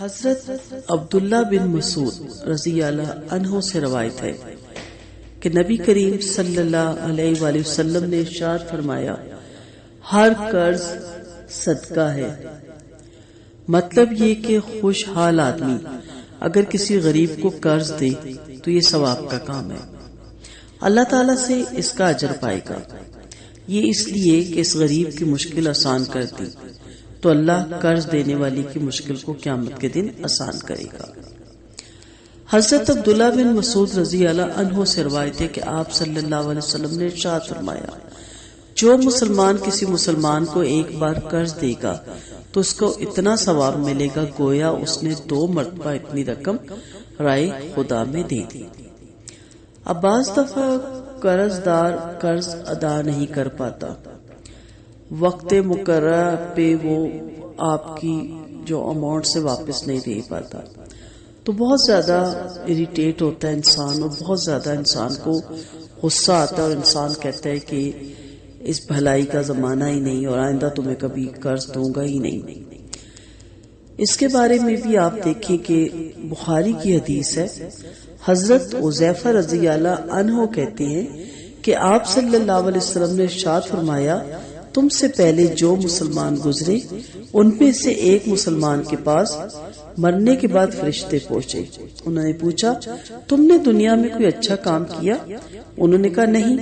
حضرت عبداللہ بن مسعود رضی اللہ عنہ سے روایت ہے کہ نبی کریم صلی اللہ علیہ وآلہ وسلم نے ارشاد فرمایا، ہر قرض صدقہ ہے۔ مطلب یہ کہ خوشحال آدمی اگر کسی غریب کو قرض دے تو یہ ثواب کا کام ہے، اللہ تعالیٰ سے اس کا اجر پائے گا۔ یہ اس لیے کہ اس غریب کی مشکل آسان کر دی تو اللہ قرض دینے والی کی مشکل کو قیامت کے دن آسان کرے گا۔ حضرت عبداللہ بن مسعود رضی اللہ عنہ سے روایت ہے کہ آپ صلی اللہ علیہ وسلم نے ارشاد فرمایا، جو مسلمان کسی مسلمان کو ایک بار قرض دے گا تو اس کو اتنا ثواب ملے گا گویا اس نے 2 مرتبہ اتنی رقم رائے خدا میں دے دی۔ اب بعض دفعہ قرض دار قرض ادا نہیں کر پاتا، وقت مقررہ پہ وہ آپ کی جو اماؤنٹ سے واپس نہیں دے پاتا تو بہت زیادہ اریٹیٹ ہوتا ہے انسان، اور بہت زیادہ انسان کو غصہ آتا ہے، اور انسان کہتا ہے کہ اس بھلائی کا زمانہ ہی نہیں اور آئندہ تمہیں کبھی قرض دوں گا ہی نہیں۔ اس کے بارے میں بھی آپ دیکھیں کہ بخاری کی حدیث ہے، حضرت حذیفہ رضی اللہ عنہ کہتے ہیں کہ آپ صلی اللہ علیہ وسلم نے ارشاد فرمایا، تم سے پہلے جو مسلمان گزرے ان میں سے ایک مسلمان کے پاس مرنے کے بعد فرشتے پہنچے۔ انہوں نے پوچھا، تم نے دنیا میں کوئی اچھا کام کیا؟ انہوں نے کہا نہیں۔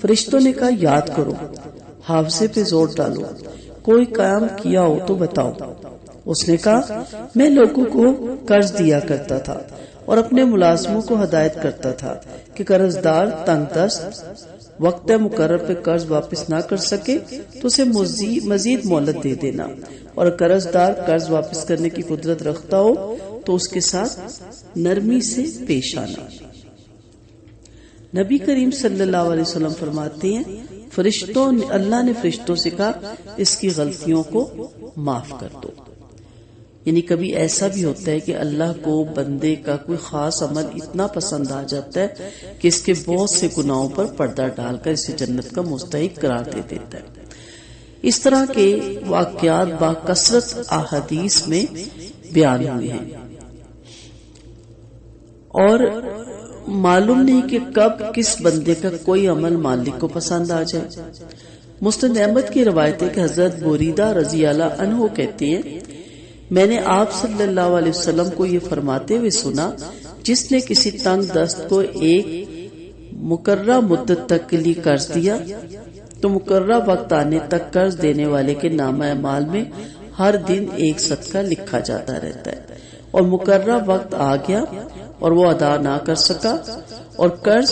فرشتوں نے کہا، یاد کرو، حافظے پہ زور ڈالو، کوئی کام کیا ہو تو بتاؤ۔ اس نے کہا، میں لوگوں کو قرض دیا کرتا تھا اور اپنے ملازموں کو ہدایت کرتا تھا کہ قرض دار تنگ دست وقت مقرر پہ قرض واپس نہ کر سکے تو اسے مزید مہلت دے دینا، اور قرض دار قرض واپس کرنے کی قدرت رکھتا ہو تو اس کے ساتھ نرمی سے پیش آنا۔ نبی کریم صلی اللہ علیہ وسلم فرماتے ہیں، اللہ نے فرشتوں سے کہا اس کی غلطیوں کو معاف کر دو۔ یعنی کبھی ایسا بھی ہوتا ہے کہ اللہ کو بندے کا کوئی خاص عمل اتنا پسند آ جاتا ہے کہ اس کے بہت سے گناہوں پر پردہ ڈال کر اسے جنت کا مستحق قرار دے دیتا ہے۔ اس طرح کے واقعات با کثرت احادیث میں بیان ہوئے ہیں، اور معلوم نہیں کہ کب کس بندے کا کوئی عمل مالک کو پسند آ جائے۔ مسند احمد کی روایت ہے کہ حضرت بریدہ رضی اللہ عنہ کہتے ہیں، میں نے آپ صلی اللہ علیہ وسلم کو یہ فرماتے ہوئے سنا، جس نے کسی تنگ دست کو ایک مقررہ مدت تک کے لیے قرض دیا تو مقررہ وقت آنے تک قرض دینے والے کے نامہ اعمال میں ہر دن ایک صدقہ لکھا جاتا رہتا ہے، اور مقررہ وقت آ گیا اور وہ ادا نہ کر سکا اور قرض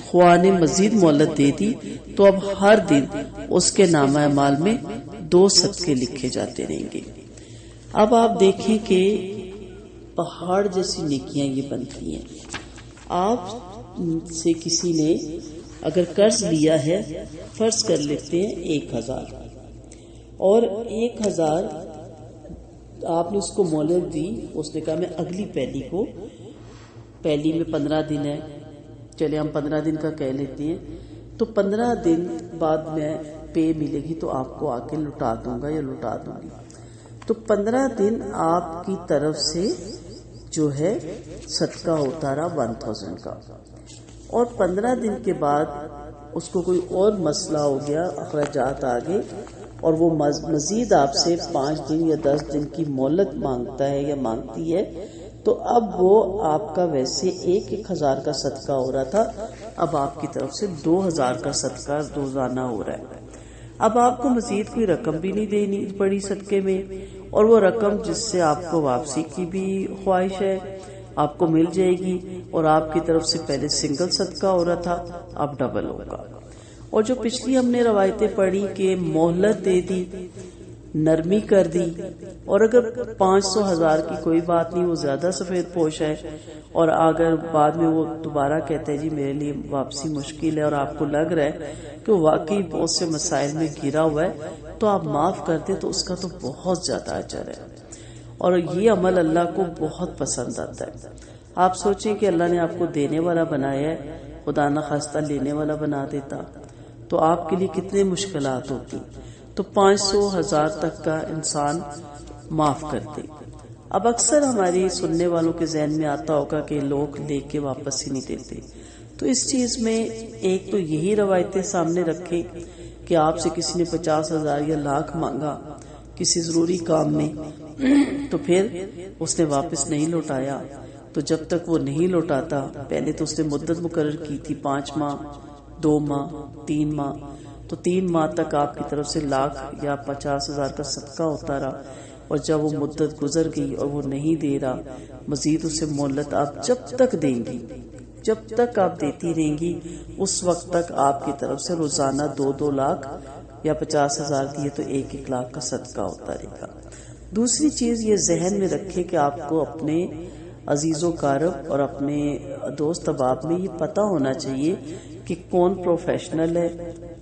خواہ نے مزید مہلت دے دی تو اب ہر دن اس کے نامہ اعمال میں 2 صدقے لکھے جاتے رہیں گے۔ اب آپ دیکھیں کہ پہاڑ جیسی نیکیاں یہ بنتی ہیں۔ آپ سے کسی نے اگر قرض لیا ہے، فرض کر لیتے ہیں 1000، اور 1000 آپ نے اس کو مہلت دی، اس نے کہا میں اگلی پہلی میں 15 دن ہے، چلے ہم 15 دن کا کہہ لیتے ہیں، تو 15 دن بعد میں پے ملے گی تو آپ کو آ کے لٹا دوں گا یا لٹا دوں گی۔ تو 15 دن آپ کی طرف سے جو ہے صدقہ ہوتا رہا 1000 کا، اور 15 دن کے بعد اس کو کوئی اور مسئلہ ہو گیا، اخراجات آگے، اور وہ مزید آپ سے 5 دن یا 10 دن کی مہلت مانگتا ہے یا مانگتی ہے، تو اب وہ آپ کا ویسے 1000 کا صدقہ ہو رہا تھا، اب آپ کی طرف سے 2000 کا صدقہ روزانہ ہو رہا ہے۔ اب آپ کو مزید کوئی رقم بھی نہیں دینی پڑی صدقے میں، اور وہ رقم جس سے آپ کو واپسی کی بھی خواہش ہے آپ کو مل جائے گی، اور آپ کی طرف سے پہلے سنگل صدقہ ہو رہا تھا اب ڈبل ہوگا۔ اور جو پچھلی ہم نے روایتیں پڑھی کہ مہلت دے دی، نرمی کر دی، اور اگر 500 1000 کی کوئی بات نہیں، وہ زیادہ سفید پوش ہے، اور اگر بعد میں وہ دوبارہ کہتے ہیں جی میرے لیے واپسی مشکل ہے، اور آپ کو لگ رہا ہے کہ وہ واقعی بہت سے مسائل میں گھرا ہوا ہے، تو آپ معاف کر دیں تو اس کا تو بہت زیادہ اجر ہے، اور یہ عمل اللہ کو بہت پسند آتا ہے۔ آپ سوچیں کہ اللہ نے آپ کو دینے والا بنایا ہے، خدا نخواستہ لینے والا بنا دیتا تو آپ کے لیے کتنے مشکلات ہوتی۔ تو 500 1000 تک کا انسان معاف کر دے۔ اب اکثر ہماری سننے والوں کے ذہن میں آتا ہوگا کہ لوگ لے کے واپس ہی نہیں دیتے، تو اس چیز میں ایک تو یہی روایتیں سامنے رکھیں کہ آپ سے کسی نے 50,000 یا لاکھ مانگا کسی ضروری کام میں، تو پھر اس نے واپس نہیں لوٹایا، تو جب تک وہ نہیں لوٹاتا، پہلے تو اس نے مدت مقرر کی تھی 5 ماہ 2 ماہ 3 ماہ، تو 3 ماہ تک آپ کی طرف سے لاکھ یا 50,000 کا صدقہ ہوتا رہا، اور جب وہ مدت گزر گئی اور وہ نہیں دے رہا، مزید اسے مہلت آپ جب تک دیں گی، جب تک آپ دیتی رہیں گی، اس وقت تک آپ کی طرف سے روزانہ 2 لاکھ یا 50,000 دیے تو 1 لاکھ کا صدقہ ہوتا رہے گا۔ دوسری چیز یہ ذہن میں رکھے کہ آپ کو اپنے عزیز و قارب اور اپنے دوست احباب میں یہ پتہ ہونا چاہیے کہ کون پروفیشنل ہے،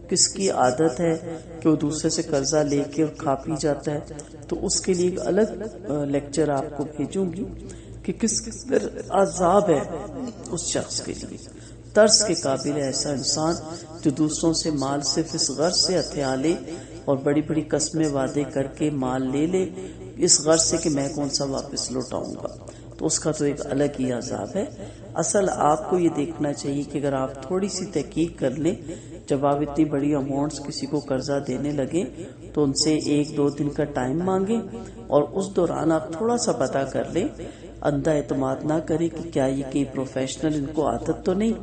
کس کی عادت ہے کہ وہ دوسرے سے قرضہ لے کے اور کھا پی جاتا ہے، تو اس کے لیے ایک الگ لیکچر آپ کو بھیجوں گی کہ کس قدر عذاب ہے اس شخص کے لیے۔ ترس کے قابل ہے ایسا انسان جو دوسروں سے مال صرف اس غرض سے ہتھیا لے اور بڑی بڑی قسمیں وعدے کر کے مال لے لے اس غرض سے کہ میں کون سا واپس لوٹاؤں گا، تو اس کا تو ایک الگ ہی عذاب ہے۔ اصل آپ کو یہ دیکھنا چاہیے کہ اگر آپ تھوڑی سی تحقیق کر لیں، جب آپ اتنی بڑی اماؤنٹس کسی کو قرضہ دینے لگیں تو ان سے 1-2 دن کا ٹائم مانگیں، اور اس دوران آپ تھوڑا سا پتہ کر لیں، اندھا اعتماد نہ کریں کہ کیا یہ کئی پروفیشنل ان کو عادت تو نہیں،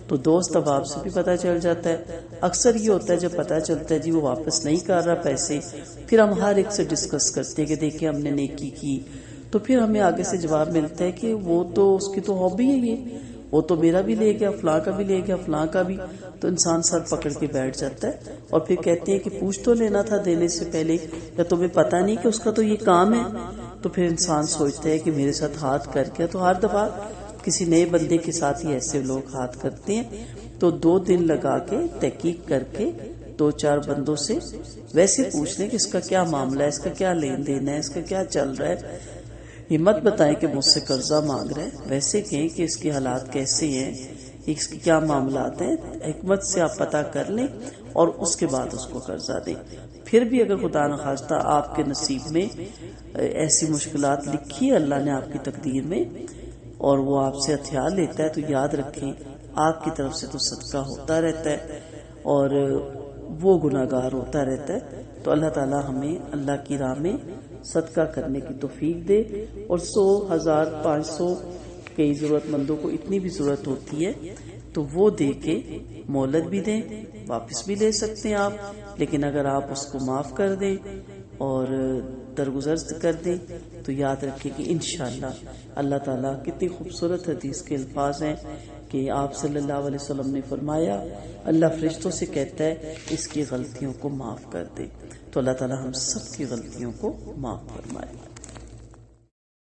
تو دوست احباب سے بھی پتہ چل جاتا ہے۔ اکثر یہ ہوتا ہے جب پتہ چلتا ہے جی وہ واپس نہیں کر رہا پیسے، پھر ہم ہر ایک سے ڈسکس کرتے ہیں کہ دیکھیں ہم نے نیکی کی، تو پھر ہمیں آگے سے جواب ملتا ہے کہ وہ تو اس کی تو ہابی ہے، یہ وہ تو میرا بھی لے گیا، فلاں کا بھی لے گیا، فلاں کا بھی، تو انسان سر پکڑ کے بیٹھ جاتا ہے، اور پھر کہتے ہیں کہ پوچھ تو لینا تھا دینے سے پہلے، یا تمہیں پتہ نہیں کہ اس کا تو یہ کام ہے، تو پھر انسان سوچتا ہے کہ میرے ساتھ ہاتھ کر کے، تو ہر دفعہ کسی نئے بندے کے ساتھ ہی ایسے لوگ ہاتھ کرتے ہیں، تو 2 دن لگا کے تحقیق کر کے 2-4 بندوں سے ویسے پوچھ لیں کہ اس کا کیا معاملہ ہے، اس کا کیا لین دین ہے، اس کا کیا چل رہا ہے، یہ مت بتائیں کہ مجھ سے قرضہ مانگ رہے ہیں، ویسے کہیں کہ اس کے حالات کیسے ہیں، اس کے کیا معاملات ہیں، حکمت سے آپ پتہ کر لیں اور اس کے بعد اس کو قرضہ دیں۔ پھر بھی اگر خدا نخواستہ آپ کے نصیب میں ایسی مشکلات لکھی ہے اللہ نے آپ کی تقدیر میں، اور وہ آپ سے ہتھیار لیتا ہے، تو یاد رکھیں آپ کی طرف سے تو صدقہ ہوتا رہتا ہے اور وہ گناہگار ہوتا رہتا ہے، تو اللہ تعالی ہمیں اللہ کی راہ میں صدقہ کرنے کی توفیق دے، اور 100 1000 500 کئی ضرورت مندوں کو اتنی بھی ضرورت ہوتی ہے تو وہ دے کے مہلت بھی دیں، واپس بھی لے سکتے ہیں آپ، لیکن اگر آپ اس کو معاف کر دیں اور درگزر کر دیں تو یاد رکھیں کہ انشاءاللہ اللہ تعالیٰ، کتنی خوبصورت حدیث کے الفاظ ہیں کہ آپ صلی اللہ علیہ وسلم نے فرمایا اللہ فرشتوں سے کہتا ہے اس کی غلطیوں کو معاف کر دے، تو اللہ تعالیٰ ہم سب کی غلطیوں کو معاف فرمائے۔